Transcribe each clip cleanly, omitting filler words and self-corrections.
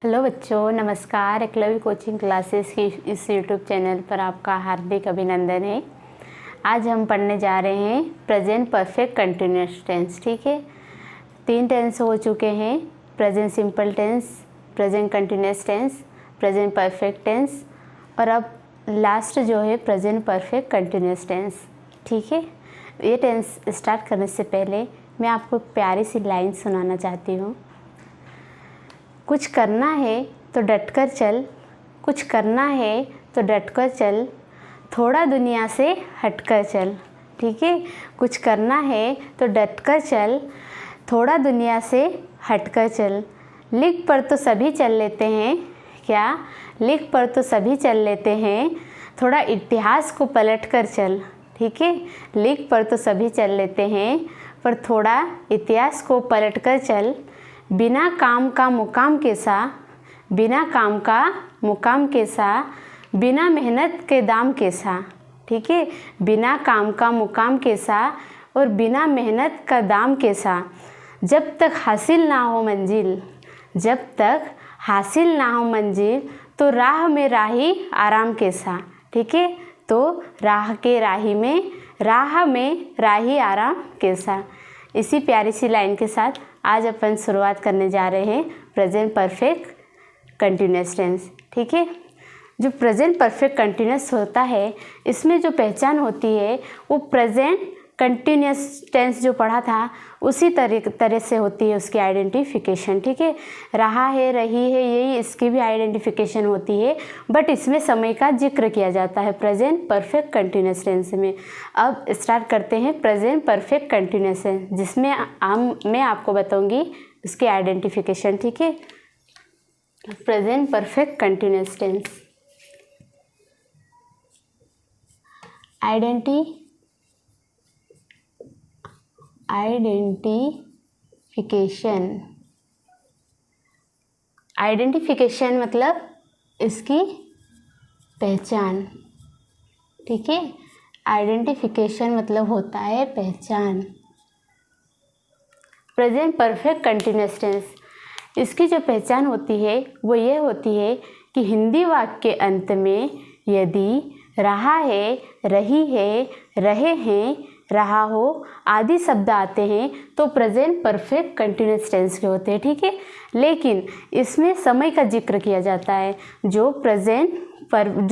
Hello बच्चों, नमस्कार। Eklavya coaching classes की इस यूट्यूब चैनल पर आपका हार्दिक अभिनंदन है। आज हम पढ़ने जा रहे हैं प्रेजेंट परफेक्ट कंटिन्यूअस टेंस। ठीक है, 3 टेंस हो चुके हैं, present simple tense, present continuous tense, present perfect tense, और अब लास्ट जो है प्रेजेंट परफेक्ट कंटिन्यूअस टेंस। ठीक है, ये टेंस स्टार्ट करने से पहले मैं आपको एक प्यारी सी लाइन सुनाना चाहती हूँ। कुछ करना है तो डटकर चल, कुछ करना है तो डटकर चल, थोड़ा दुनिया से हटकर चल। ठीक है, कुछ करना है तो डटकर चल, थोड़ा दुनिया से हटकर चल। लिख पर तो सभी चल लेते हैं, क्या लिख पर तो सभी चल लेते हैं, थोड़ा इतिहास को पलट कर चल। ठीक है, लिख पर तो सभी चल लेते हैं, पर थोड़ा इतिहास को पलट कर चल। बिना काम का मुकाम कैसा, बिना काम का मुकाम कैसा, बिना मेहनत के दाम कैसा। ठीक है, बिना काम का मुकाम कैसा और बिना मेहनत का दाम कैसा। जब तक हासिल ना हो मंजिल, जब तक हासिल ना हो मंजिल, तो राह में राही आराम कैसा। ठीक है, तो राह में राही आराम कैसा। इसी प्यारी सी लाइन के साथ आज अपन शुरुआत करने जा रहे हैं प्रेजेंट परफेक्ट कंटिन्यूअस टेंस। ठीक है, जो प्रेजेंट परफेक्ट कंटिन्यूअस होता है, इसमें जो पहचान होती है वो प्रेजेंट कंटिन्यूअस टेंस जो पढ़ा था उसी तरह से होती है उसकी आइडेंटिफिकेशन। ठीक है, रहा है, रही है, यही इसकी भी आइडेंटिफिकेशन होती है, बट इसमें समय का जिक्र किया जाता है प्रेजेंट परफेक्ट कंटिन्यूअस टेंस में। अब स्टार्ट करते हैं प्रेजेंट परफेक्ट कंटिन्यूअस टेंस, जिसमें मैं आपको बताऊंगी उसकी आइडेंटिफिकेशन। ठीक है, present perfect continuous tense identification मतलब इसकी पहचान। ठीक है, आइडेंटिफिकेशन मतलब होता है पहचान। प्रेजेंट परफेक्ट कंटिन्यूअस टेंस, इसकी जो पहचान होती है वो ये होती है कि हिंदी वाक्य के अंत में यदि रहा है, रही है, रहे हैं, रहा हो आदि शब्द आते हैं तो प्रेजेंट परफेक्ट कंटिन्यूअस टेंस के होते हैं। ठीक है, लेकिन इसमें समय का जिक्र किया जाता है। जो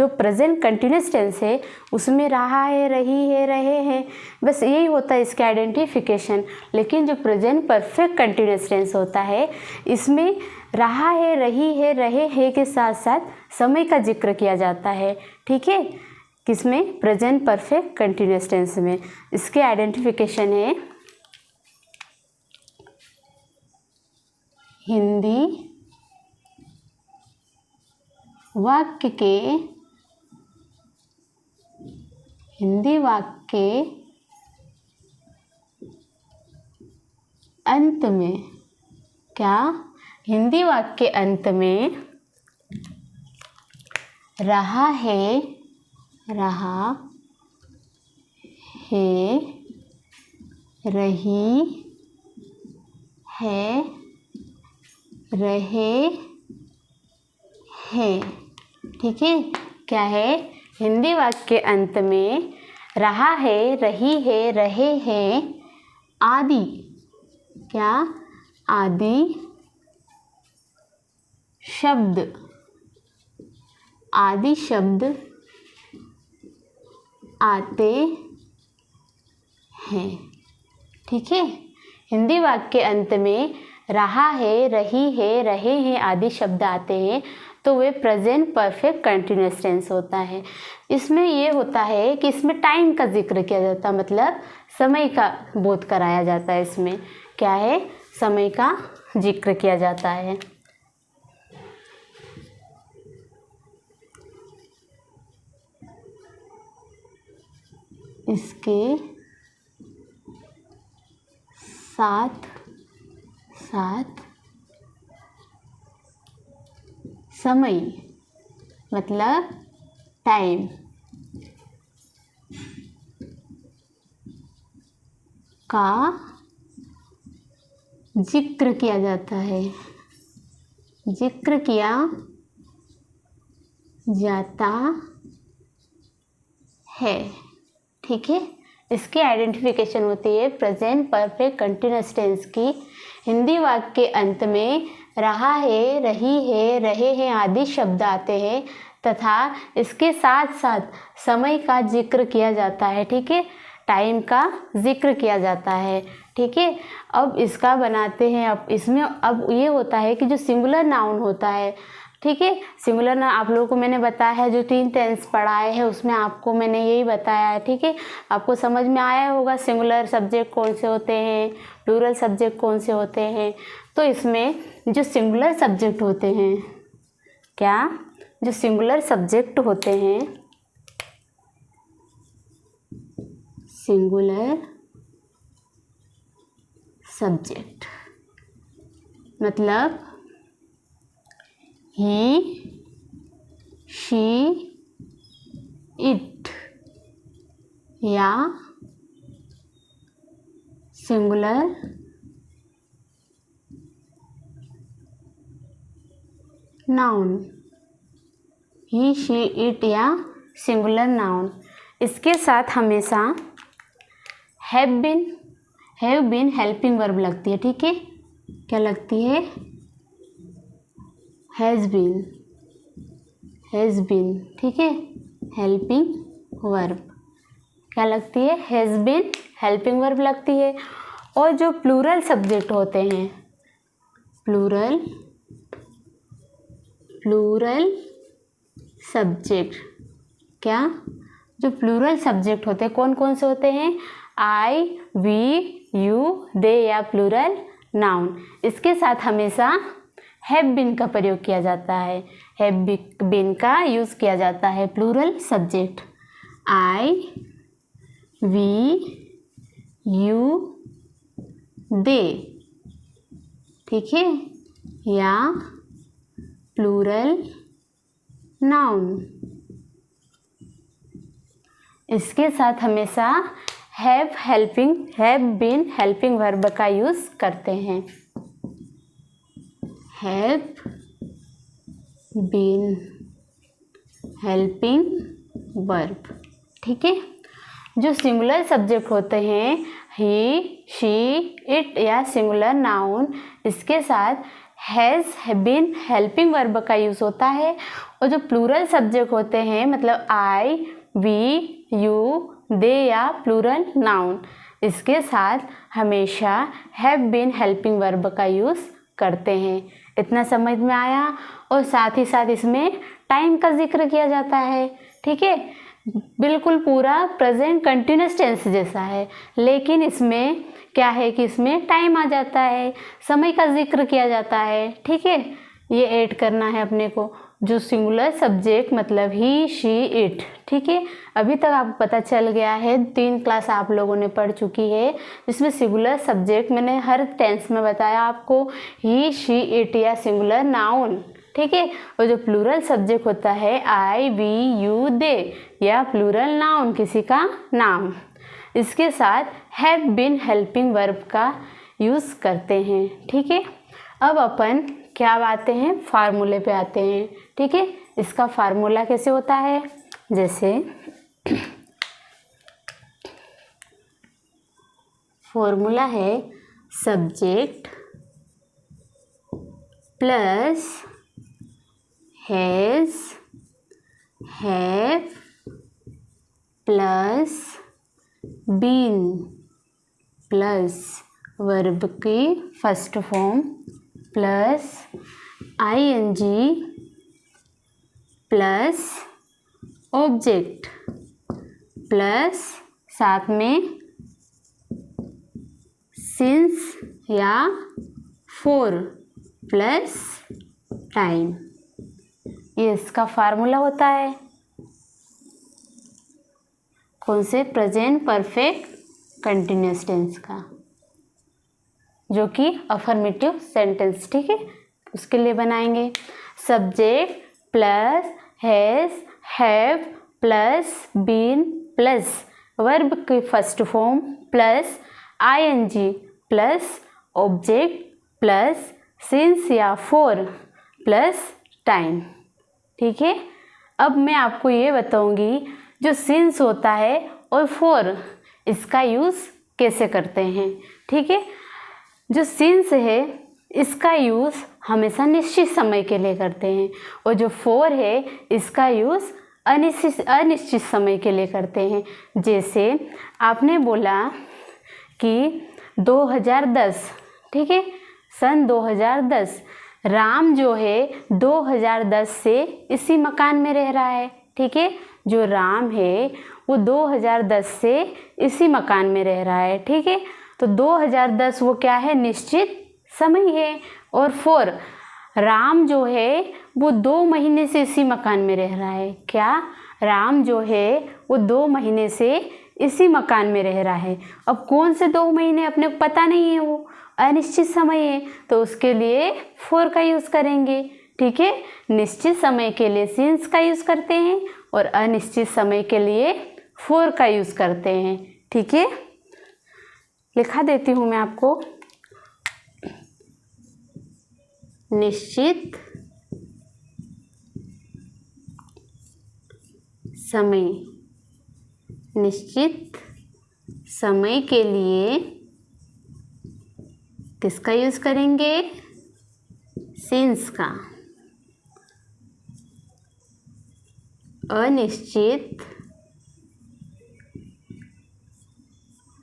प्रेजेंट कंटिन्यूअस टेंस है उसमें रहा है, रही है, रहे हैं, बस यही होता है इसके आइडेंटिफिकेशन। लेकिन जो प्रेजेंट परफेक्ट कंटिन्यूअस टेंस होता है इसमें रहा है, रही है, रहे हैं के साथ साथ समय का जिक्र किया जाता है। ठीक है, किसमें? प्रेजेंट परफेक्ट कंटिन्यूअस टेंस में। इसके आइडेंटिफिकेशन है हिंदी वाक्य के अंत में, क्या हिंदी वाक्य के अंत में रहा है, रहा है, रही है, रहे हैं। ठीक है, क्या है? हिंदी वाक्य के अंत में रहा है, रही है, रहे हैं आदि, क्या आदि शब्द, आदि शब्द आते हैं। ठीक है, हिंदी वाक्य के अंत में रहा है, रही है, रहे हैं आदि शब्द आते हैं तो वे प्रेजेंट परफेक्ट कंटिन्यूअस टेंस होता है। इसमें ये होता है कि इसमें टाइम का जिक्र किया जाता है, मतलब समय का बोध कराया जाता है। इसमें क्या है? समय का जिक्र किया जाता है। इसके साथ साथ समय मतलब टाइम का जिक्र किया जाता है। जिक्र किया जाता है। ठीक है, इसकी आइडेंटिफिकेशन होती है प्रेजेंट परफेक्ट कंटिन्यूअस टेंस की। हिंदी वाक्य के अंत में रहा है, रही है, रहे हैं आदि शब्द आते हैं तथा इसके साथ साथ समय का जिक्र किया जाता है। ठीक है, टाइम का जिक्र किया जाता है। ठीक है, अब इसका बनाते हैं। अब इसमें अब ये होता है कि जो सिंगुलर नाउन होता है, ठीक है, सिंगुलर नाउन आप लोगों को मैंने बताया है, जो 3 टेंस पढ़ाए हैं उसमें आपको मैंने यही बताया है। ठीक है, आपको समझ में आया होगा सिंगुलर सब्जेक्ट कौन से होते हैं, प्लूरल सब्जेक्ट कौन से होते हैं। तो इसमें जो सिंगुलर सब्जेक्ट होते हैं, क्या, जो सिंगुलर सब्जेक्ट होते हैं, सिंगुलर सब्जेक्ट मतलब ही, शी, इट या singular noun, he, she, it या सिंगुलर नाउन। इसके साथ हमेशा हैव बीन हेल्पिंग वर्ब लगती है। ठीक है, क्या लगती है, हैज़ बीन। ठीक है, हेल्पिंग वर्ब क्या लगती है, हैज़ बीन हेल्पिंग वर्ब लगती है। और जो प्लूरल सब्जेक्ट होते हैं, प्लूरल सब्जेक्ट, क्या, जो प्लूरल सब्जेक्ट होते हैं कौन कौन से होते हैं, आई, वी, यू, दे या प्लूरल नाउन। इसके साथ हमेशा हैव बीन का प्रयोग किया जाता है, हैव बीन का यूज़ किया जाता है plural subject. I, we, you, they. ठीक है, या प्लूरल नाउन। इसके साथ हमेशा हैव बीन हेल्पिंग वर्ब का यूज़ करते हैं, हैव बीन हेल्पिंग वर्ब। ठीक है, जो सिंगुलर सब्जेक्ट होते हैं ही, शी, इट या सिंगुलर नाउन, इसके साथ हैज़ बीन हेल्पिंग वर्ब का यूज़ होता है। और जो प्लूरल सब्जेक्ट होते हैं मतलब आई, वी, यू, दे या प्लूरल नाउन, इसके साथ हमेशा हैव बीन हेल्पिंग वर्ब का यूज़ करते हैं। इतना समझ में आया। और साथ ही साथ इसमें टाइम का जिक्र किया जाता है। ठीक है, बिल्कुल पूरा प्रेजेंट कंटिन्यूअस टेंस जैसा है, लेकिन इसमें क्या है कि इसमें टाइम आ जाता है, समय का जिक्र किया जाता है। ठीक है, ये ऐड करना है अपने को, जो सिंगुलर सब्जेक्ट मतलब ही, शी, इट। ठीक है, अभी तक आपको पता चल गया है, 3 क्लास आप लोगों ने पढ़ चुकी है, जिसमें सिंगुलर सब्जेक्ट मैंने हर टेंस में बताया आपको, ही, शी, इट या सिंगुलर नाउन। ठीक है, और जो प्लूरल सब्जेक्ट होता है आई, वी, यू, दे या प्लूरल नाउन, किसी का नाम, इसके साथ हैव बीन हेल्पिंग वर्ब का यूज़ करते हैं। ठीक है, अब अपन क्या आते हैं, फार्मूले पे आते हैं। ठीक है, इसका फार्मूला कैसे होता है, जैसे फॉर्मूला है subject plus has, have plus been plus verb की first form plus ING plus object plus साथ में सिंस या फॉर प्लस टाइम, ये इसका फार्मूला होता है। कौन से, प्रेजेंट परफेक्ट कंटिन्यूअस टेंस का, जो कि अफर्मेटिव सेंटेंस। ठीक है, उसके लिए बनाएंगे subject plus has, have plus been plus verb की first form plus ING plus object plus since या फॉर प्लस टाइम। ठीक है, अब मैं आपको ये बताऊंगी जो सिंस होता है और फॉर, इसका यूज़ कैसे करते हैं। ठीक है, जो सिंस है इसका यूज़ हमेशा निश्चित समय के लिए करते हैं और जो फॉर है इसका यूज़ अनिश्चित समय के लिए करते हैं। जैसे आपने बोला कि 2010, ठीक है, सन 2010, राम जो है 2010 से इसी मकान में रह रहा है। ठीक है, जो राम है वो 2010 से इसी मकान में रह रहा है। ठीक है, तो 2010 वो क्या है, निश्चित समय है। और फॉर, राम जो है वो 2 महीने से इसी मकान में रह रहा है। क्या, राम जो है वो 2 महीने से इसी मकान में रह रहा है। अब कौन से 2 महीने अपने को पता नहीं है, वो अनिश्चित समय है, तो उसके लिए फॉर का यूज़ करेंगे। ठीक है, निश्चित समय के लिए सिंस का यूज़ करते हैं और अनिश्चित समय के लिए फॉर का यूज़ करते हैं। ठीक है, लिखा देती हूँ मैं आपको। निश्चित समय, निश्चित समय के लिए किसका यूज़ करेंगे, सिंस का। अनिश्चित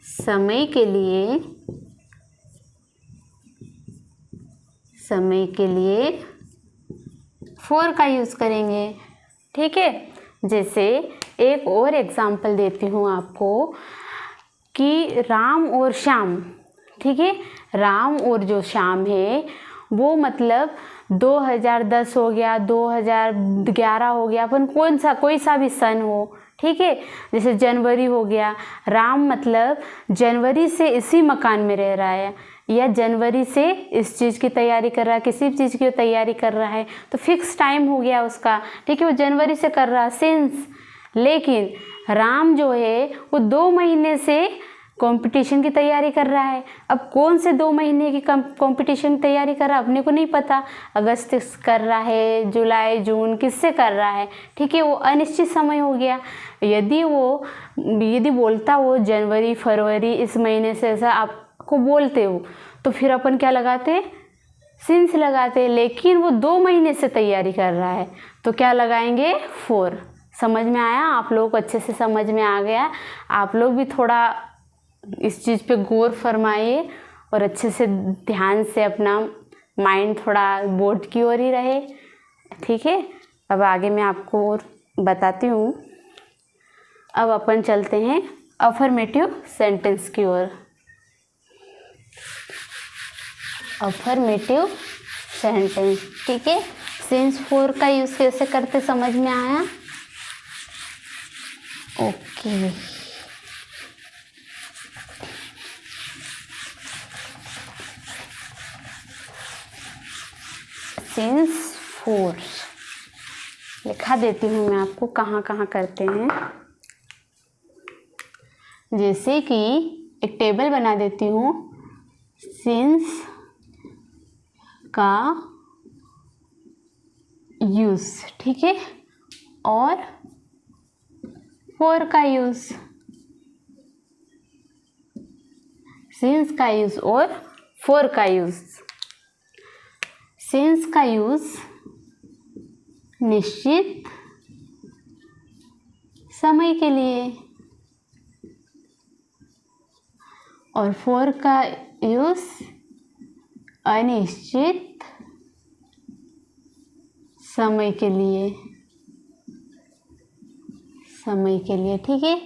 समय के लिए, समय के लिए फॉर का यूज़ करेंगे। ठीक है, जैसे एक और एग्जाम्पल देती हूँ आपको कि राम और श्याम। ठीक है, राम और जो श्याम है वो मतलब 2010 हो गया, 2011 हो गया, अपन कोई सा भी सन हो। ठीक है, जैसे जनवरी हो गया, राम मतलब जनवरी से इसी मकान में रह रहा है या जनवरी से इस चीज़ की तैयारी कर रहा है, किसी भी चीज़ की तैयारी कर रहा है, तो फिक्स टाइम हो गया उसका। ठीक है, वो जनवरी से कर रहा है सिंस। लेकिन राम जो है वो 2 महीने से कंपटीशन की तैयारी कर रहा है। अब कौन से 2 महीने की कंपटीशन की तैयारी कर रहा है अपने को नहीं पता, अगस्त कर रहा है, जुलाई, जून, किससे कर रहा है। ठीक है, वो अनिश्चित समय हो गया। यदि बोलता वो जनवरी, फरवरी, इस महीने से ऐसा आपको बोलते हो, तो फिर अपन क्या लगाते, सिंस लगाते। लेकिन वो 2 महीने से तैयारी कर रहा है, तो क्या लगाएंगे, फॉर। समझ में आया? आप लोग को अच्छे से समझ में आ गया? आप लोग भी थोड़ा इस चीज़ पे गौर फरमाइए और अच्छे से ध्यान से अपना माइंड थोड़ा बोर्ड की ओर ही रहे। ठीक है, अब आगे मैं आपको और बताती हूँ। अब अपन चलते हैं अफर्मेटिव सेंटेंस की ओर। अफर्मेटिव सेंटेंस, ठीक है, सिंस फॉर का यूज़ कैसे करते समझ में आया? ओके, सिंस फॉर लिखा देती हूँ मैं आपको कहाँ कहाँ करते हैं। जैसे कि एक टेबल बना देती हूँ, सिंस का यूज़, ठीक है, और फॉर का यूज़, सिंस का यूज़ और फॉर का यूज़। सिंस का यूज़ निश्चित समय के लिए और फॉर का यूज़ अनिश्चित समय के लिए, समय के लिए, ठीक है।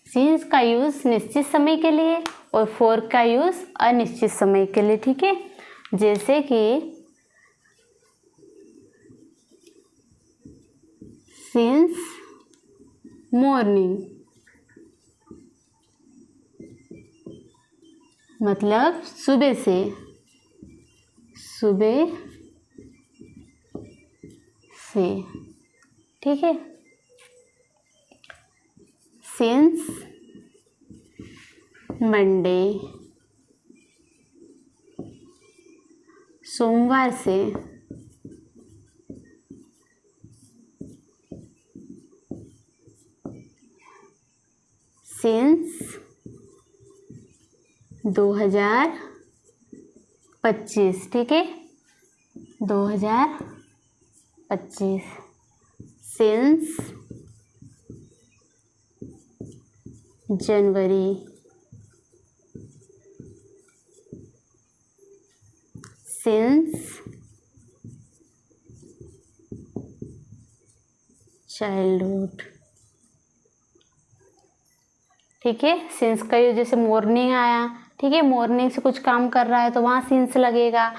सिंस का यूज़ निश्चित समय के लिए और फॉर का यूज़ अनिश्चित समय के लिए, ठीक है। जैसे कि सिंस मॉर्निंग मतलब सुबह से, सुबह से, ठीक है। सिंस मंडे सोमवार से सिंस 2025, ठीक है, 2025 सिंस जनवरी सिंस चाइल्डहुड, ठीक है। सिंस का यूज जैसे मॉर्निंग आया, ठीक है, मॉर्निंग से कुछ काम कर रहा है तो वहाँ सिंस लगेगा।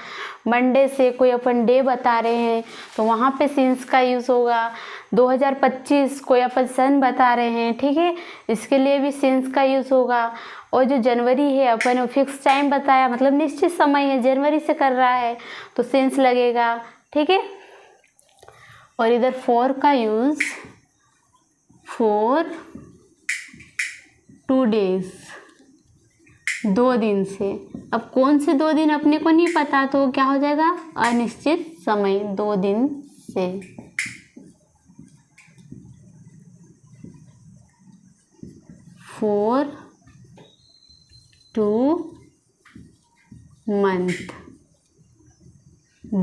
मंडे से कोई अपन डे बता रहे हैं तो वहाँ पे सिंस का यूज़ होगा। 2025 कोई अपन सन बता रहे हैं, ठीक है, इसके लिए भी सिंस का यूज़ होगा। और जो जनवरी है अपन फिक्स टाइम बताया, मतलब निश्चित समय है, जनवरी से कर रहा है तो सिंस लगेगा, ठीक है। और इधर फॉर का यूज़ फॉर 2 days, 2 दिन से। अब कौन से 2 दिन अपने को नहीं पता तो क्या हो जाएगा, अनिश्चित समय, 2 दिन से। फॉर 2 month,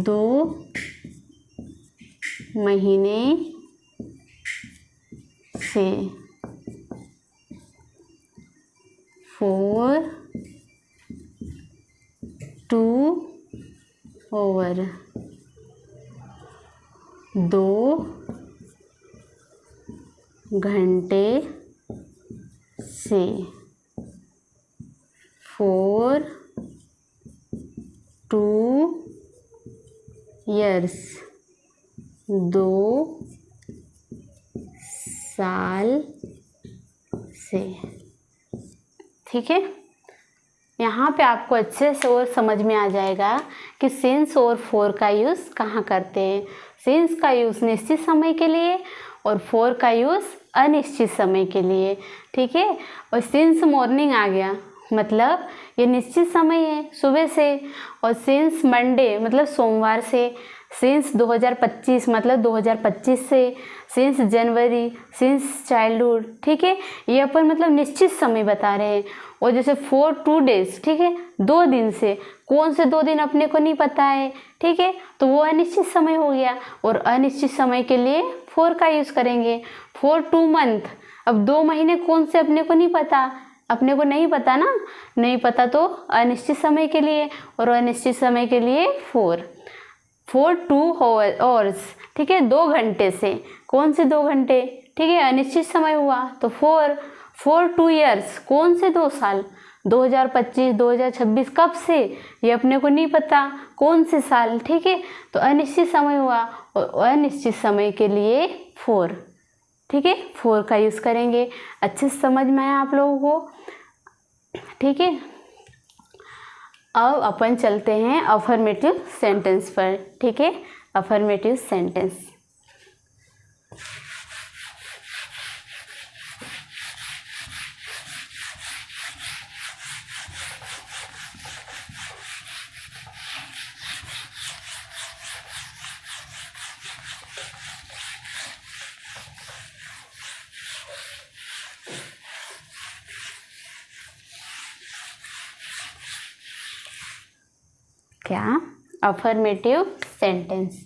2 महीने से। फॉर 2 hour, 2 घंटे से। फॉर 2 years, 2 साल से, ठीक है। यहाँ पे आपको अच्छे से और समझ में आ जाएगा कि सिंस और फॉर का यूज़ कहाँ करते हैं। सिंस का यूज़ निश्चित समय के लिए और फॉर का यूज़ अनिश्चित समय के लिए, ठीक है। और सिंस मॉर्निंग आ गया मतलब ये निश्चित समय है सुबह से, और सिंस मंडे मतलब सोमवार से, सिंस 2025 मतलब 2025 से, सिंस जनवरी, सिंस चाइल्डहुड, ठीक है, ये अपन मतलब निश्चित समय बता रहे हैं। और जैसे फॉर 2 days, ठीक है, 2 दिन से, कौन से 2 दिन अपने को नहीं पता है, ठीक है, तो वो अनिश्चित समय हो गया। और अनिश्चित समय के लिए फॉर का यूज़ करेंगे। फॉर 2 month, अब 2 महीने कौन से अपने को नहीं पता, अपने को नहीं पता ना, नहीं पता तो अनिश्चित समय के लिए, और अनिश्चित समय के लिए फॉर 2 hours, ठीक है, 2 घंटे से, कौन से 2 घंटे, ठीक है, अनिश्चित समय हुआ। तो फॉर 2 years, कौन से 2 साल, 2025 2026 कब से ये अपने को नहीं पता, कौन से साल, ठीक है, तो अनिश्चित समय हुआ। और अनिश्चित समय के लिए फॉर, ठीक है, फॉर का यूज़ करेंगे। अच्छे से समझ में आया आप लोगों को, ठीक है। अब अपन चलते हैं अफर्मेटिव सेंटेंस पर, ठीक है, अफर्मेटिव सेंटेंस। क्या, अफर्मेटिव सेंटेंस।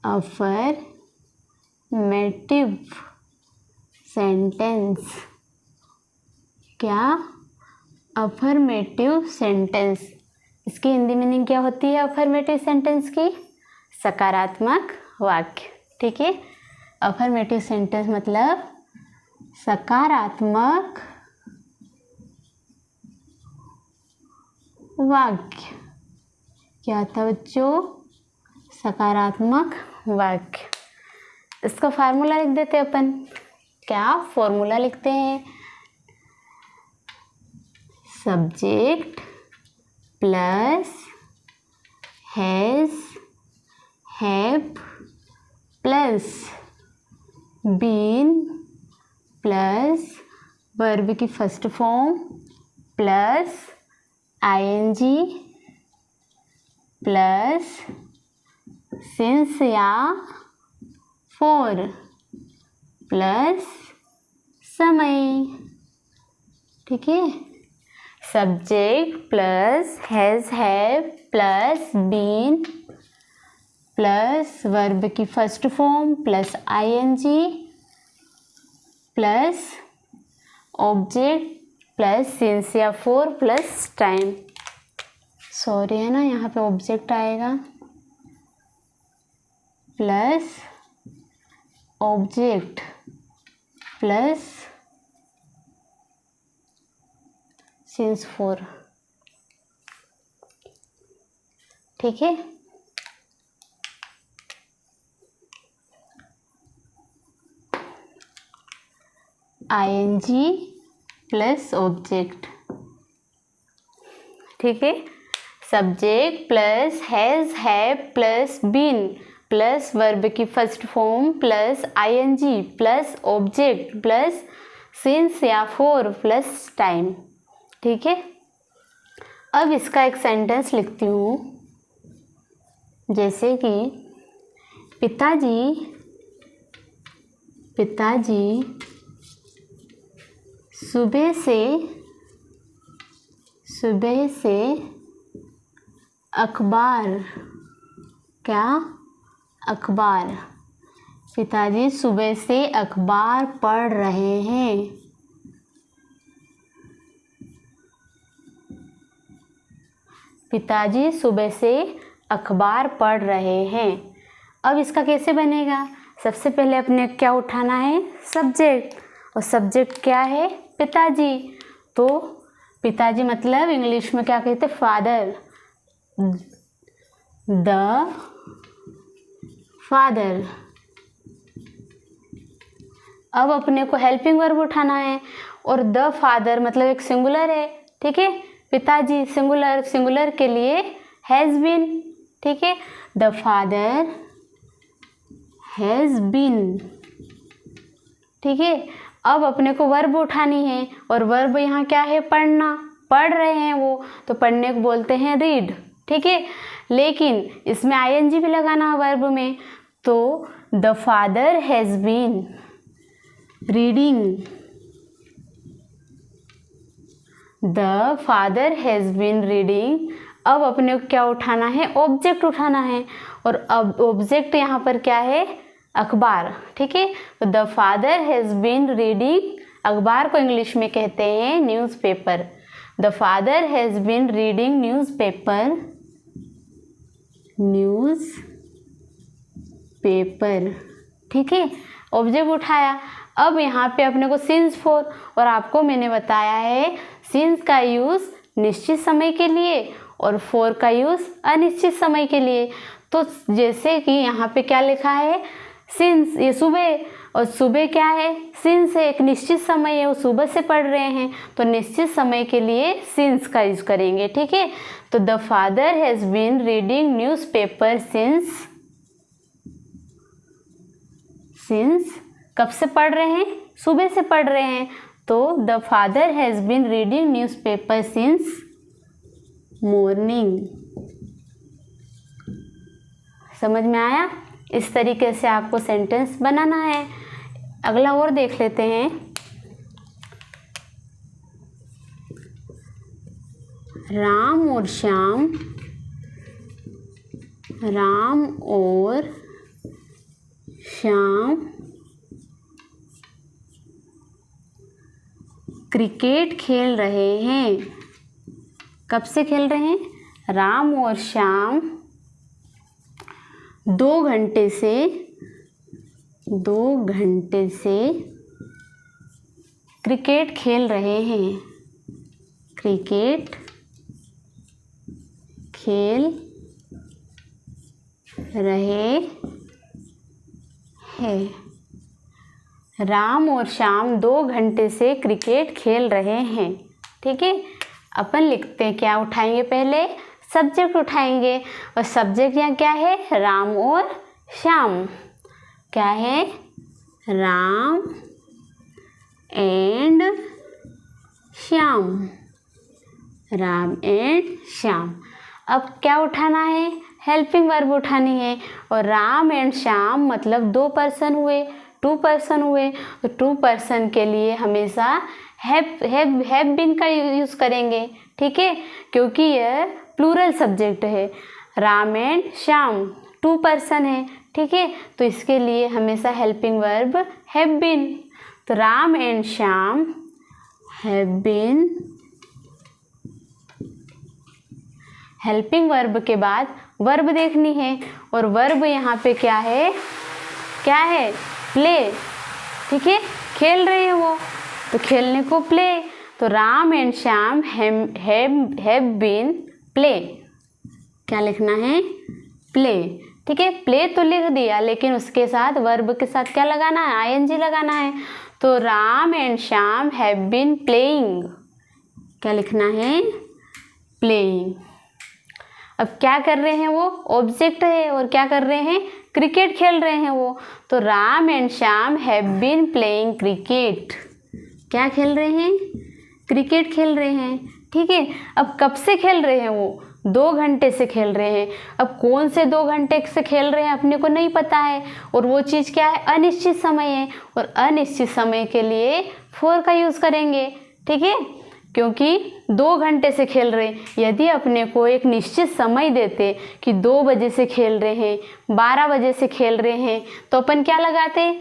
अफर्मेटिव सेंटेंस, क्या, अफर्मेटिव सेंटेंस, इसकी हिंदी मीनिंग क्या होती है अफर्मेटिव सेंटेंस की, सकारात्मक वाक्य, ठीक है। अफर्मेटिव सेंटेंस मतलब सकारात्मक वाक्य। क्या था बच्चों, सकारात्मक वाक्य। इसका फार्मूला लिख देते हैं अपन। क्या फॉर्मूला लिखते हैं, subject plus has have plus been plus verb की first form plus ING plus since या फॉर प्लस समय, ठीक है। Subject plus has, have plus been plus verb की first form plus ING plus object plus since या for plus time. Sorry है ना, यहाँ पे ऑब्जेक्ट आएगा plus object plus since for, ठीक है। ING प्लस ऑब्जेक्ट, ठीक है। Subject plus has, have plus been plus verb की first form plus ING plus object plus since या फॉर प्लस टाइम, ठीक है। अब इसका एक सेंटेंस लिखती हूँ, जैसे कि पिताजी सुबह से अखबार, क्या अखबार, पिताजी सुबह से अखबार पढ़ रहे हैं। पिताजी सुबह से अखबार पढ़ रहे हैं। अब इसका कैसे बनेगा? सबसे पहले अपने क्या उठाना है? सब्जेक्ट, और सब्जेक्ट क्या है? पिताजी। तो पिताजी मतलब इंग्लिश में क्या कहते हैं? Father, the father. अब अपने को हेल्पिंग वर्ब उठाना है, और द फादर मतलब एक सिंगुलर है, ठीक है। पिताजी सिंगुलर, सिंगुलर के लिए हैज़ बीन, ठीक है। द फादर हैज़ बीन, ठीक है। अब अपने को वर्ब उठानी है, और वर्ब यहाँ क्या है? पढ़ना, पढ़ रहे हैं वो, तो पढ़ने को बोलते हैं रीड, ठीक है। लेकिन इसमें ING भी लगाना है वर्ब में, तो the father has been reading, the father has been reading. अब अपने को क्या उठाना है? ऑब्जेक्ट उठाना है, और अब ऑब्जेक्ट यहाँ पर क्या है? अखबार, ठीक है। तो the father has been reading, अखबार को इंग्लिश में कहते हैं newspaper. The father has been reading newspaper, newspaper, ठीक है। ऑब्जेक्ट उठाया। अब यहाँ पे अपने को सिंस फॉर, और आपको मैंने बताया है सिंस का यूज़ निश्चित समय के लिए और फॉर का यूज़ अनिश्चित समय के लिए। तो जैसे कि यहाँ पे क्या लिखा है? सिंस, ये सुबह, और सुबह क्या है? सिंस है, एक निश्चित समय है, वो सुबह से पढ़ रहे हैं, तो निश्चित समय के लिए सिंस का यूज़ करेंगे, ठीक है। तो the father has been reading newspaper since कब से पढ़ रहे हैं? सुबह से पढ़ रहे हैं, तो the father has been reading newspaper since morning. समझ में आया? इस तरीके से आपको सेंटेंस बनाना है। अगला और देख लेते हैं। राम और श्याम क्रिकेट खेल रहे हैं। कब से खेल रहे हैं? राम और श्याम 2 घंटे से क्रिकेट खेल रहे हैं। क्रिकेट खेल रहे हैं। राम और श्याम 2 घंटे से क्रिकेट खेल रहे हैं, ठीक है। अपन लिखते हैं, क्या उठाएंगे? पहले सब्जेक्ट उठाएंगे, और सब्जेक्ट यहाँ क्या है? राम और श्याम। क्या है? राम एंड श्याम। राम एंड श्याम। अब क्या उठाना है, हेल्पिंग वर्ब उठानी है। और राम एंड श्याम मतलब 2 पर्सन हुए, 2 पर्सन हुए। तो 2 पर्सन के लिए हमेशा हैव बीन का यूज़ करेंगे, ठीक है, क्योंकि यह प्लूरल सब्जेक्ट है। राम एंड श्याम 2 पर्सन है, ठीक है, तो इसके लिए हमेशा हेल्पिंग वर्ब हैव बीन। तो Ram and Shyam have been. Helping verb के बाद वर्ब देखनी है, और वर्ब यहाँ पे क्या है, प्ले, ठीक है, खेल रहे हैं वो, तो खेलने को प्ले। तो Ram and Shyam have been play. क्या लिखना है, प्ले, ठीक है। प्ले तो लिख दिया, लेकिन उसके साथ वर्ब के साथ क्या लगाना है, आईएनजी लगाना है। तो Ram and Shyam have been playing. क्या लिखना है, प्लेइंग। अब क्या कर रहे हैं वो, ऑब्जेक्ट है, और क्या कर रहे हैं, क्रिकेट खेल रहे हैं वो। तो Ram and Shyam have been playing cricket. क्या खेल रहे हैं, क्रिकेट खेल रहे हैं, ठीक है। अब कब से खेल रहे हैं वो, 2 घंटे से खेल रहे हैं। अब कौन से 2 घंटे से खेल रहे हैं अपने को नहीं पता है, और वो चीज़ क्या है, अनिश्चित समय है, और अनिश्चित समय के लिए फॉर का यूज़ करेंगे, ठीक है, क्योंकि 2 घंटे से खेल रहे हैं। यदि अपने को एक निश्चित समय देते कि 2 बजे से खेल रहे हैं, 12 बजे से खेल रहे हैं, तो अपन क्या लगाते,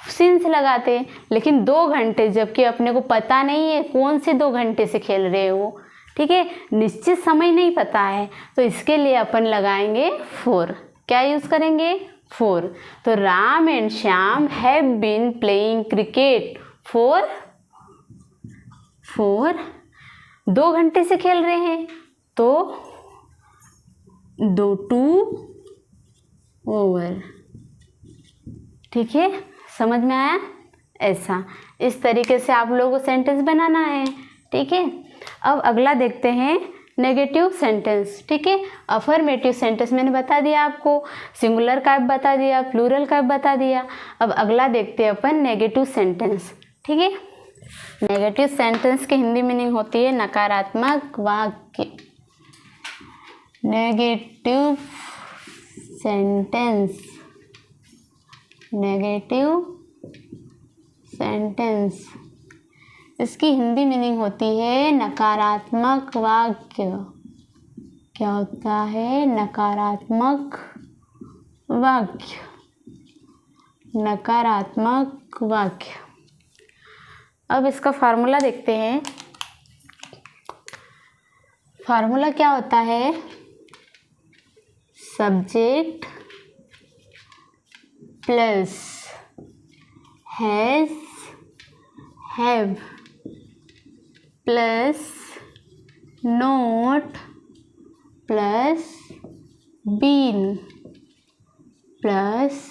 सिंस लगाते। लेकिन 2 घंटे, जबकि अपने को पता नहीं है कौन से 2 घंटे से खेल रहे हो, ठीक है, निश्चित समय नहीं पता है, तो इसके लिए अपन लगाएंगे फॉर। क्या यूज़ करेंगे, फॉर। तो Ram and Shyam have been playing cricket for 2 घंटे से खेल रहे हैं, तो 2 टू ओवर, ठीक है, समझ में आया। ऐसा इस तरीके से आप लोगों को सेंटेंस बनाना है, ठीक है। अब अगला देखते हैं नेगेटिव सेंटेंस, ठीक है। अफर्मेटिव सेंटेंस मैंने बता दिया आपको, सिंगुलर का बता दिया, प्लूरल का बता दिया। अब अगला देखते हैं अपन नेगेटिव सेंटेंस, ठीक है। नेगेटिव सेंटेंस की हिंदी मीनिंग होती है नकारात्मक वाक्य। नेगेटिव सेंटेंस, नेगेटिव सेंटेंस, इसकी हिंदी मीनिंग होती है नकारात्मक वाक्य। क्या होता है, नकारात्मक वाक्य, नकारात्मक वाक्य। अब इसका फार्मूला देखते हैं। फार्मूला क्या होता है, subject plus has have plus not plus been plus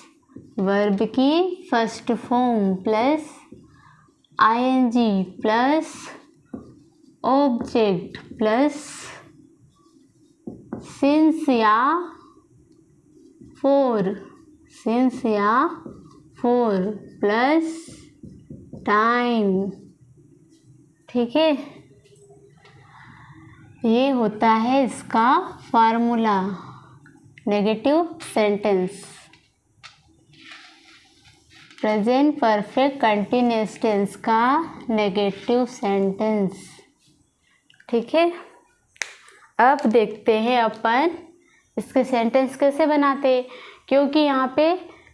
verb की first form plus ING plus object plus since या फॉर, सिंस या फॉर प्लस टाइम, ठीक है। ये होता है इसका formula negative sentence. Present perfect continuous tense का नेगेटिव सेंटेंस, ठीक है। अब देखते हैं अपन इसके सेंटेंस कैसे बनाते, क्योंकि यहाँ पे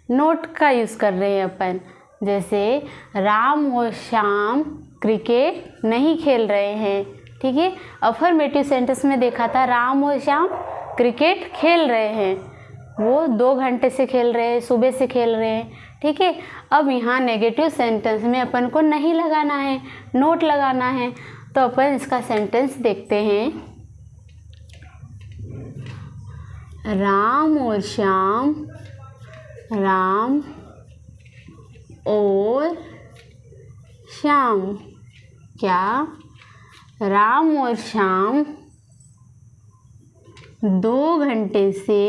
नोट का यूज़ कर रहे हैं अपन। जैसे राम और श्याम क्रिकेट नहीं खेल रहे हैं, ठीक है। अफर्मेटिव सेंटेंस में देखा था राम और श्याम क्रिकेट खेल रहे हैं, वो 2 घंटे से खेल रहे हैं, सुबह से खेल रहे हैं, ठीक है। अब यहाँ नेगेटिव सेंटेंस में अपन को नहीं लगाना है, नोट लगाना है। तो अपन इसका सेंटेंस देखते हैं। राम और श्याम, राम और श्याम, क्या राम और श्याम 2 घंटे से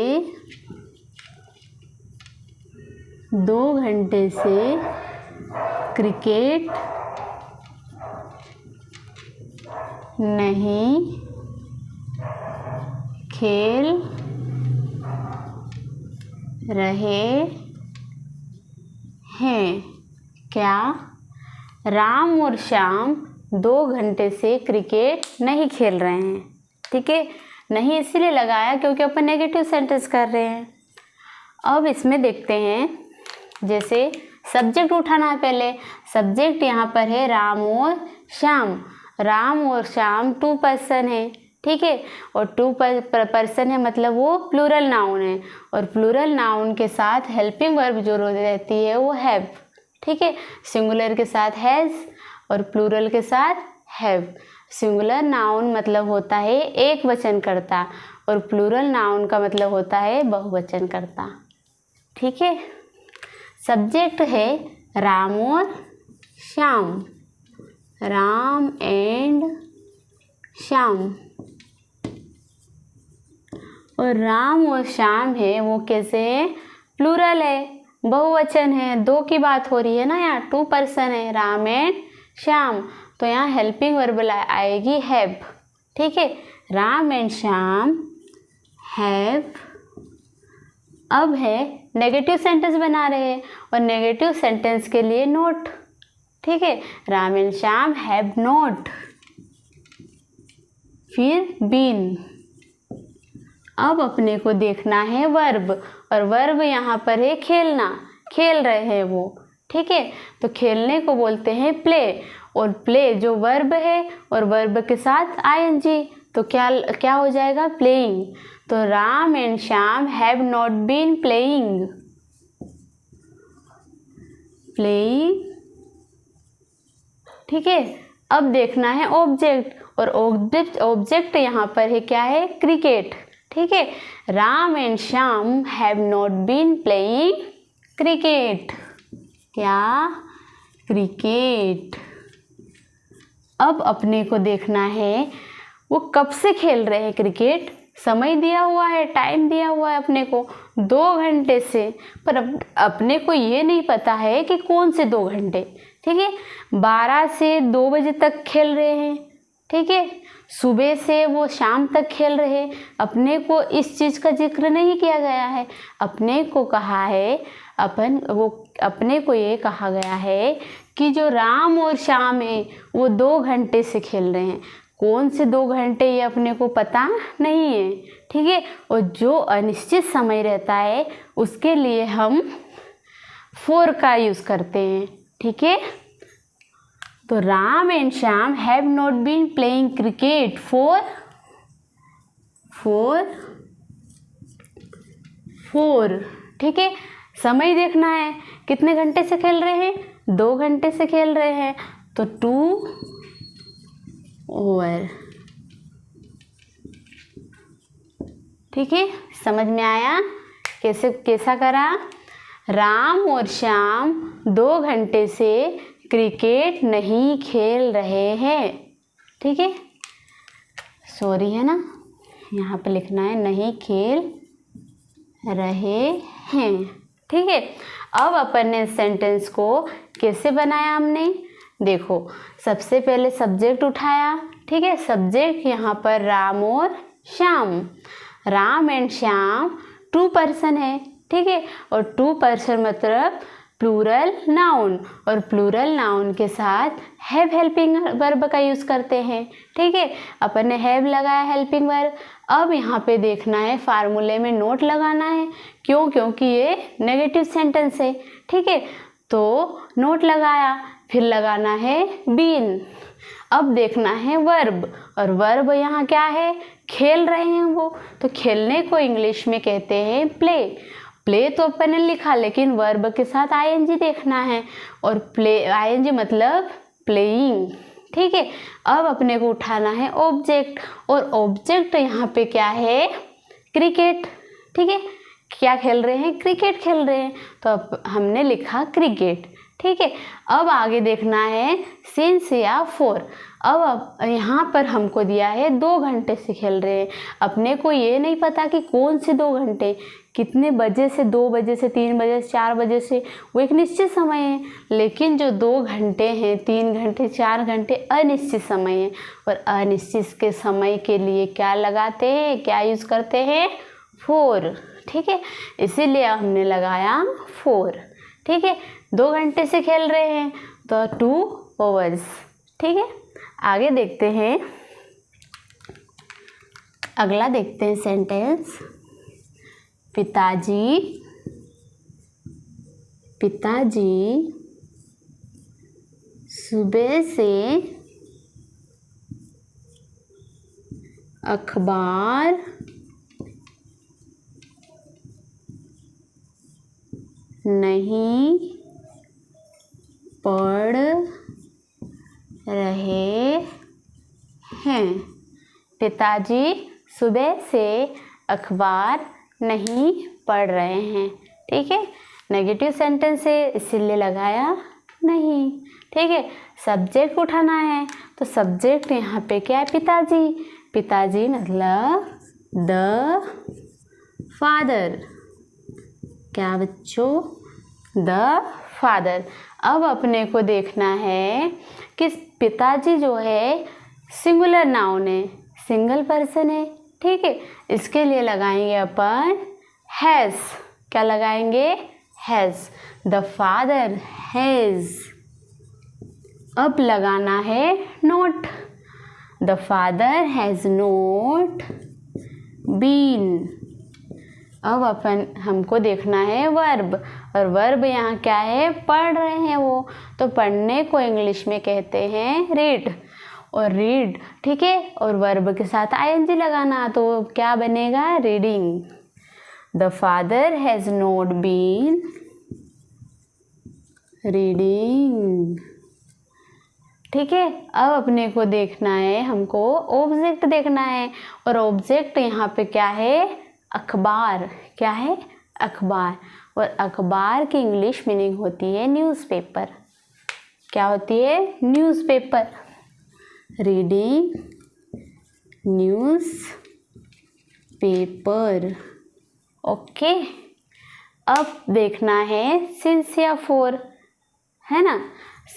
क्रिकेट नहीं खेल रहे हैं। क्या? राम और श्याम 2 घंटे से क्रिकेट नहीं खेल रहे हैं। ठीक है, नहीं इसीलिए लगाया क्योंकि अपन नेगेटिव सेंटेंस कर रहे हैं। अब इसमें देखते हैं, जैसे सब्जेक्ट उठाना है। पहले सब्जेक्ट यहाँ पर है राम और श्याम। राम और श्याम 2 पर्सन है। ठीक है, और 2 पर्सन है मतलब वो प्लूरल नाउन है, और प्लूरल नाउन के साथ हेल्पिंग वर्ब जो रहती है वो हैव। ठीक है, सिंगुलर के साथ हैज़ और प्लूरल के साथ हैव। सिंगुलर नाउन मतलब होता है एक वचन कर्ता, और प्लूरल नाउन का मतलब होता है बहुवचन कर्ता। ठीक है, सब्जेक्ट है राम और श्याम, राम एंड श्याम, और राम और श्याम है वो कैसे है? प्लूरल है, बहुवचन है, 2 की बात हो रही है ना, यहाँ 2 पर्सन है, राम एंड श्याम, तो यहाँ हेल्पिंग वर्ब आएगी हैव। ठीक है, राम एंड श्याम हैव। अब है नेगेटिव सेंटेंस बना रहे हैं, और नेगेटिव सेंटेंस के लिए नोट। ठीक है, Ram and Shyam have note, फिर बीन। अब अपने को देखना है वर्ब, और वर्ब यहाँ पर है खेलना, खेल रहे हैं वो। ठीक है, तो खेलने को बोलते हैं प्ले, और प्ले जो वर्ब है और वर्ब के साथ आईएनजी, तो क्या हो जाएगा? प्लेइंग। तो Ram and Shyam have not been playing, playing. ठीक है, अब देखना है ऑब्जेक्ट, और ऑब्जेक्ट यहाँ पर है क्या है? क्रिकेट। ठीक है, Ram and Shyam have not been playing cricket. क्या? क्रिकेट। अब अपने को देखना है वो कब से खेल रहे हैं क्रिकेट। समय दिया हुआ है, टाइम दिया हुआ है अपने को 2 घंटे से, पर अपने को ये नहीं पता है कि कौन से 2 घंटे। ठीक है, 12 से 2 बजे तक खेल रहे हैं। ठीक है, सुबह से वो शाम तक खेल रहे हैं। अपने को इस चीज़ का जिक्र नहीं किया गया है। अपने को कहा है अपने को ये कहा गया है कि जो राम और श्याम है वो 2 घंटे से खेल रहे हैं। कौन से 2 घंटे ये अपने को पता नहीं है। ठीक है, और जो अनिश्चित समय रहता है उसके लिए हम फॉर का यूज़ करते हैं। ठीक है, तो Ram and Shyam have not been playing cricket for 4। ठीक है, समय देखना है कितने घंटे से खेल रहे हैं? 2 घंटे से खेल रहे हैं, तो 2 ओवर। ठीक है, समझ में आया कैसा करा? राम और श्याम 2 घंटे से क्रिकेट नहीं खेल रहे हैं। ठीक है, सॉरी है ना, यहाँ पे लिखना है नहीं खेल रहे हैं। ठीक है, अब अपन ने सेंटेंस को कैसे बनाया हमने? देखो, सबसे पहले सब्जेक्ट उठाया। ठीक है, सब्जेक्ट यहाँ पर राम और श्याम, राम एंड श्याम 2 पर्सन है। ठीक है, और 2 पर्सन मतलब प्लूरल नाउन, और प्लूरल नाउन के साथ हैव हेल्पिंग वर्ब का यूज़ करते हैं। ठीक है, अपन ने हैव लगाया हेल्पिंग वर्ब। अब यहाँ पे देखना है, फार्मूले में नोट लगाना है। क्यों? क्योंकि ये नेगेटिव सेंटेंस है। ठीक है, तो नोट लगाया, फिर लगाना है बीन। अब देखना है वर्ब, और वर्ब यहाँ क्या है? खेल रहे हैं वो, तो खेलने को इंग्लिश में कहते हैं प्ले। प्ले तो अपन ने लिखा, लेकिन वर्ब के साथ आईएनजी देखना है, और प्ले आईएनजी मतलब प्लेइंग। ठीक है, अब अपने को उठाना है ऑब्जेक्ट, और ऑब्जेक्ट यहाँ पे क्या है? क्रिकेट। ठीक है, क्या खेल रहे हैं? क्रिकेट खेल रहे हैं, तो अब हमने लिखा क्रिकेट। ठीक है, अब आगे देखना है सिंस या फॉर। अब यहाँ पर हमको दिया है 2 घंटे से खेल रहे हैं। अपने को ये नहीं पता कि कौन से 2 घंटे, कितने बजे से, 2 बजे से, 3 बजे से, 4 बजे से, वो एक निश्चित समय है। लेकिन जो 2 घंटे हैं, 3 घंटे, 4 घंटे अनिश्चित समय है। और अनिश्चित के समय के लिए क्या लगाते हैं, क्या यूज़ करते हैं, फोर। ठीक है, इसीलिए हमने लगाया 4। ठीक है, 2 घंटे से खेल रहे हैं तो 2 hours। ठीक है, आगे देखते हैं, अगला देखते हैं सेंटेंस। पिताजी सुबह से अखबार नहीं पढ़ रहे हैं। पिताजी सुबह से अखबार नहीं पढ़ रहे हैं। ठीक है, नेगेटिव सेंटेंस है इसीलिए लगाया नहीं। ठीक है, सब्जेक्ट उठाना है तो सब्जेक्ट यहाँ पे क्या है, पिताजी। पिताजी मतलब द फादर। क्या बच्चों, द फादर। अब अपने को देखना है कि पिताजी जो है सिंगुलर नाउन है, सिंगल पर्सन है। ठीक है, इसके लिए लगाएंगे अपन हैज़। क्या लगाएंगे, हैज़। The father has. अब लगाना है not. The father has not been. अब अपन हमको देखना है वर्ब, और वर्ब यहाँ क्या है, पढ़ रहे हैं वो, तो पढ़ने को इंग्लिश में कहते हैं रीड। और रीड, ठीक है, और वर्ब के साथ ing लगाना, तो क्या बनेगा, reading. The father has not been reading. ठीक है, अब अपने को देखना है, हमको ऑब्जेक्ट देखना है, और ऑब्जेक्ट यहाँ पे क्या है, अखबार। क्या है, अखबार। और अखबार की इंग्लिश मीनिंग होती है न्यूज़पेपर। क्या होती है, newspaper. Reading news paper. Okay, अब देखना है सिंस या फॉर, है ना,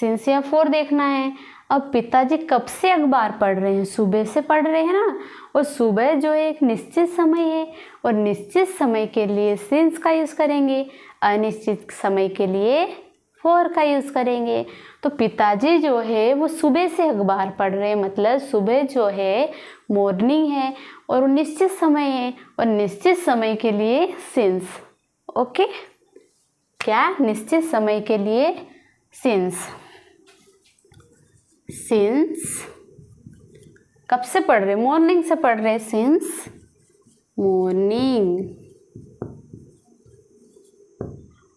सिंस या फॉर देखना है। अब पिताजी कब से अखबार पढ़ रहे हैं, सुबह से पढ़ रहे हैं ना, और सुबह जो है एक निश्चित समय है, और निश्चित समय के लिए सिंस का यूज़ करेंगे, अनिश्चित समय के लिए फॉर का यूज़ करेंगे। तो पिताजी जो है वो सुबह से अखबार पढ़ रहे हैं, मतलब सुबह जो है मॉर्निंग है, और निश्चित समय है, और निश्चित समय के लिए सिंस। ओके, क्या, निश्चित समय के लिए सिंस। सिंस कब से पढ़ रहे, मॉर्निंग से पढ़ रहे, सिंस मॉर्निंग।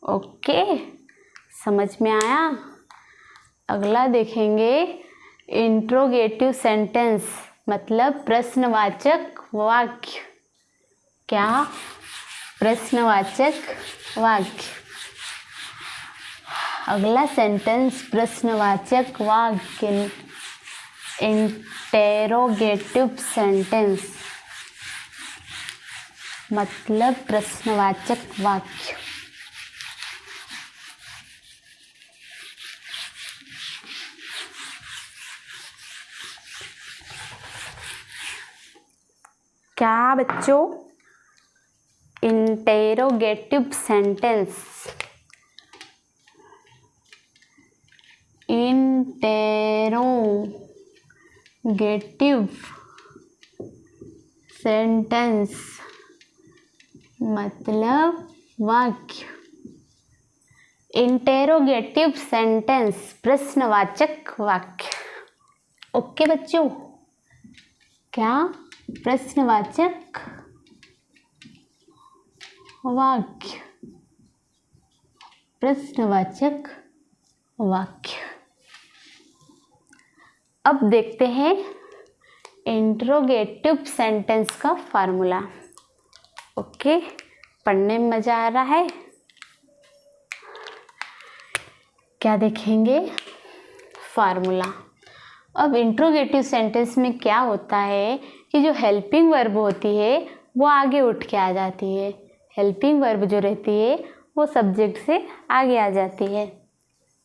ओके, समझ में आया। अगला देखेंगे इंट्रोगेटिव सेंटेंस, मतलब प्रश्नवाचक वाक्य। क्या, प्रश्नवाचक वाक्य। अगला सेंटेंस प्रश्नवाचक वाक्य, इंटेरोगेटिव सेंटेंस, मतलब प्रश्नवाचक वाक्य। क्या बच्चों, इंटेरोगेटिव सेंटेंस। इंटेरोगेटिव सेंटेंस मतलब वाक्य। इंटेरोगेटिव सेंटेंस प्रश्नवाचक वाक्य। ओके बच्चों, क्या, प्रश्नवाचक वाक्य, प्रश्नवाचक वाक्य। अब देखते हैं इंट्रोगेटिव सेंटेंस का फार्मूला। ओके, पढ़ने में मज़ा आ रहा है। क्या देखेंगे, फार्मूला। अब इंट्रोगेटिव सेंटेंस में क्या होता है कि जो हेल्पिंग वर्ब होती है वो आगे उठ के आ जाती है। हेल्पिंग वर्ब जो रहती है वो सब्जेक्ट से आगे आ जाती है।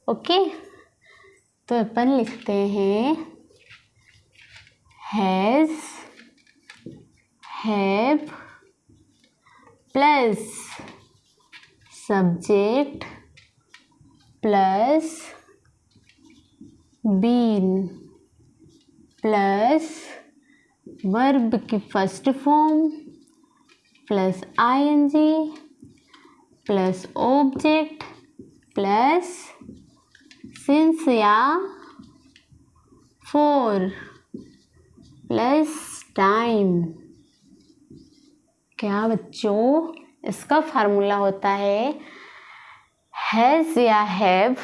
ओके, तो अपन लिखते हैं has, have plus subject plus been plus verb की first form plus ING plus object plus since या फॉर प्लस टाइम। क्या बच्चों, इसका फार्मूला होता है हैज़ या have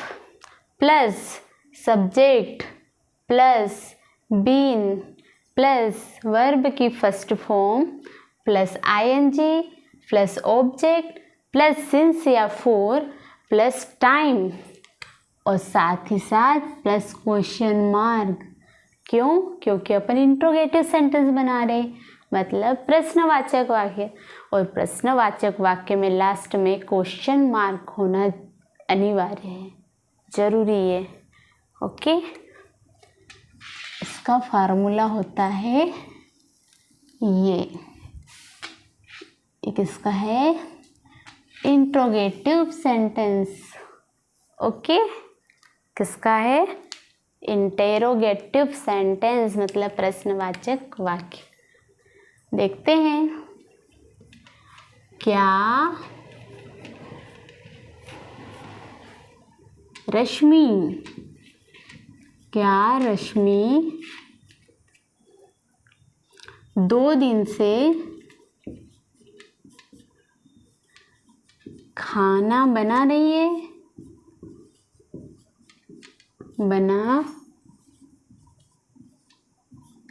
plus subject plus been plus verb की first form plus ING plus object plus since या फॉर प्लस टाइम और साथ ही साथ प्लस क्वेश्चन मार्क। क्यों? क्योंकि अपन इंट्रोगेटिव सेंटेंस बना रहे, मतलब प्रश्नवाचक वाक्य, और प्रश्नवाचक वाक्य में लास्ट में क्वेश्चन मार्क होना अनिवार्य है, जरूरी है। ओके, इसका फार्मूला होता है ये किसका है, इंट्रोगेटिव सेंटेंस। ओके, किसका है, इंटेरोगेटिव सेंटेंस मतलब प्रश्नवाचक वाक्य। देखते हैं, क्या रश्मि, क्या रश्मि 2 दिन से खाना बना रही है, बना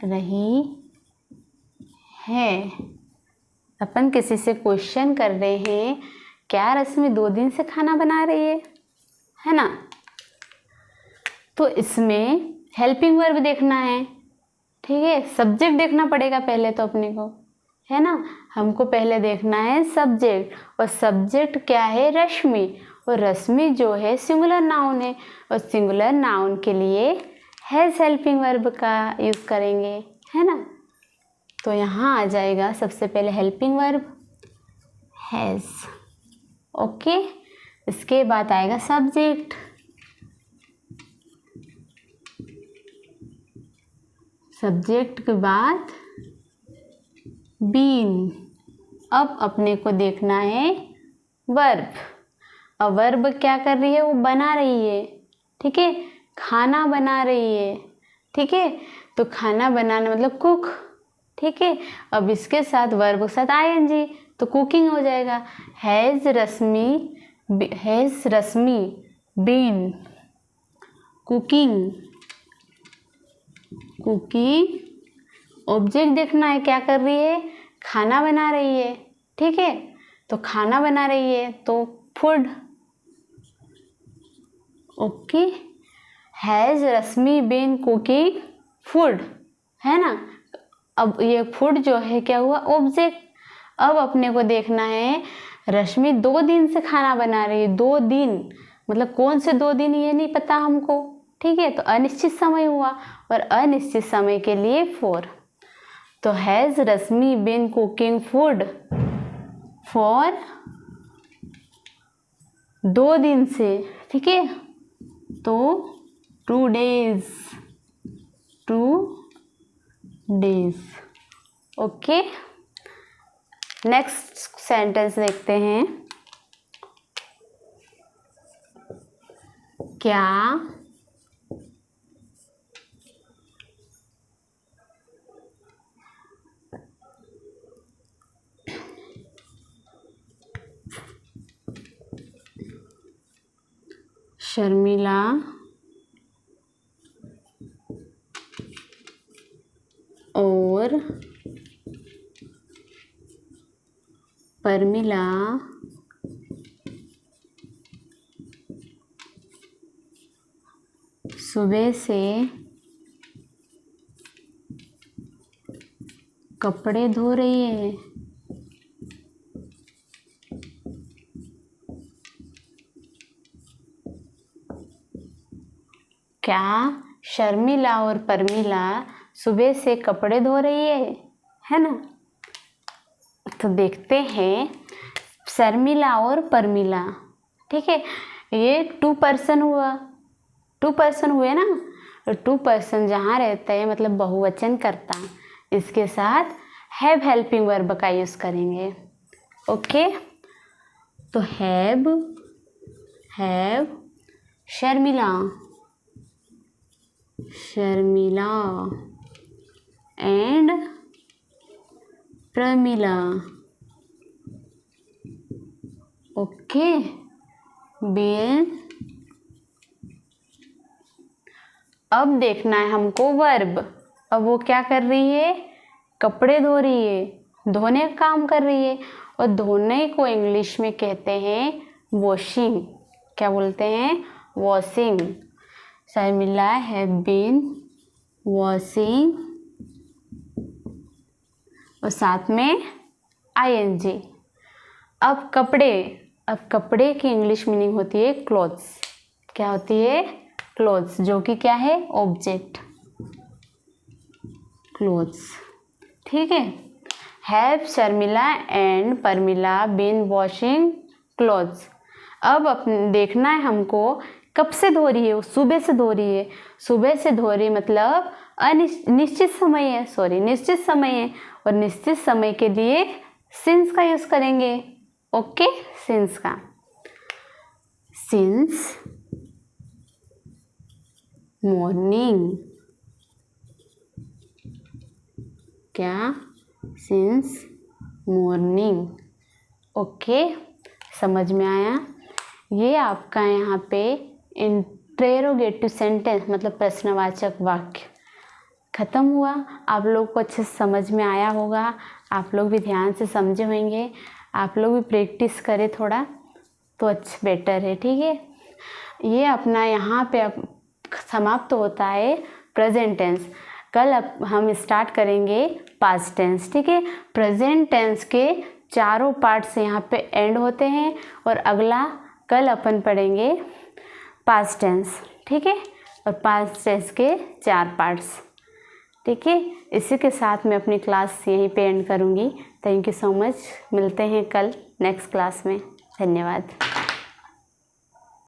रही है। अपन किसी से क्वेश्चन कर रहे हैं, क्या रश्मि 2 दिन से खाना बना रही है ना। तो इसमें हेल्पिंग वर्ब देखना है, ठीक है, सब्जेक्ट देखना पड़ेगा पहले तो अपने को, है ना। हमको पहले देखना है सब्जेक्ट, और सब्जेक्ट क्या है, रश्मि, और रश्मि जो है सिंगुलर नाउन है, और सिंगुलर नाउन के लिए हैज़ हेल्पिंग वर्ब का यूज़ करेंगे, है ना। तो यहाँ आ जाएगा सबसे पहले हेल्पिंग वर्ब हैज़। ओके, इसके बाद आएगा सब्जेक्ट, सब्जेक्ट के बाद बीन। अब अपने को देखना है वर्ब, अब वर्ब क्या कर रही है, वो बना रही है, ठीक है, खाना बना रही है, ठीक है। तो खाना बनाना मतलब कुक, ठीक है। अब इसके साथ वर्ब के साथ आईएनजी, तो कुकिंग हो जाएगा। Has Rashmi been cooking, cooking. Object देखना है, क्या कर रही है, खाना बना रही है, ठीक है। तो खाना बना रही है तो food. Okay, has Rashmi been cooking food, है ना। अब ये फूड जो है क्या हुआ, ऑब्जेक्ट। अब अपने को देखना है रश्मि 2 दिन से खाना बना रही है, 2 दिन मतलब कौन से 2 दिन ये नहीं पता हमको, ठीक है। तो अनिश्चित समय हुआ, और अनिश्चित समय के लिए फॉर। तो has Rashmi been cooking food for 2 दिन से, ठीक है। तो 2 days, 2 days। Okay, next sentence देखते हैं, क्या शर्मिला और परमिला सुबह से कपड़े धो रही है, क्या शर्मिला और परमिला सुबह से कपड़े धो रही है ना? तो देखते हैं शर्मिला और परमिला, ठीक है। ये 2 पर्सन हुआ, 2 पर्सन हुए ना, तो 2 पर्सन जहाँ रहता है मतलब बहुवचन करता, इसके साथ हैव हेल्पिंग वर्ब का यूज़ करेंगे। ओके, तो have Sharmila and Pramila. Okay, been. अब देखना है हमको वर्ब। अब वो क्या कर रही है? कपड़े धो रही है, धोने का काम कर रही है। और धोने को इंग्लिश में कहते हैं वॉशिंग। क्या बोलते हैं? Washing. Sharmila have been washing, और साथ में ING। अब कपड़े की इंग्लिश मीनिंग होती है क्लोथ्स। क्या होती है? क्लोथ्स, जो कि क्या है? ऑब्जेक्ट, क्लोथ्स, ठीक है। Have Sharmila and Parmila been washing clothes. अब देखना है हमको कब से धो रही है? वो सुबह से धो रही है। सुबह से धो रही मतलब निश्चित समय है, निश्चित समय है। और निश्चित समय के लिए सिंस का यूज करेंगे। ओके, सिंस का, सिंस मॉर्निंग। क्या? Since morning. ओके, समझ में आया? ये आपका यहाँ पे इंटरोगेटिव सेंटेंस मतलब प्रश्नवाचक वाक्य खत्म हुआ। आप लोग को अच्छे से समझ में आया होगा, आप लोग भी ध्यान से समझे होंगे। आप लोग भी प्रैक्टिस करें थोड़ा तो अच्छा बेटर है, ठीक है। ये अपना यहाँ पे समाप्त होता है प्रेजेंट टेंस। कल हम स्टार्ट करेंगे पास्ट टेंस, ठीक है। प्रेजेंट टेंस के चारों पार्ट्स यहाँ पे एंड होते हैं, और अगला कल अपन पढ़ेंगे पास्ट टेंस, ठीक है। और पास्ट टेंस के 4 पार्ट्स, ठीक है। इसी के साथ मैं अपनी क्लास यहीं पे एंड करूँगी। Thank you so much. मिलते हैं कल नेक्स्ट क्लास में। धन्यवाद।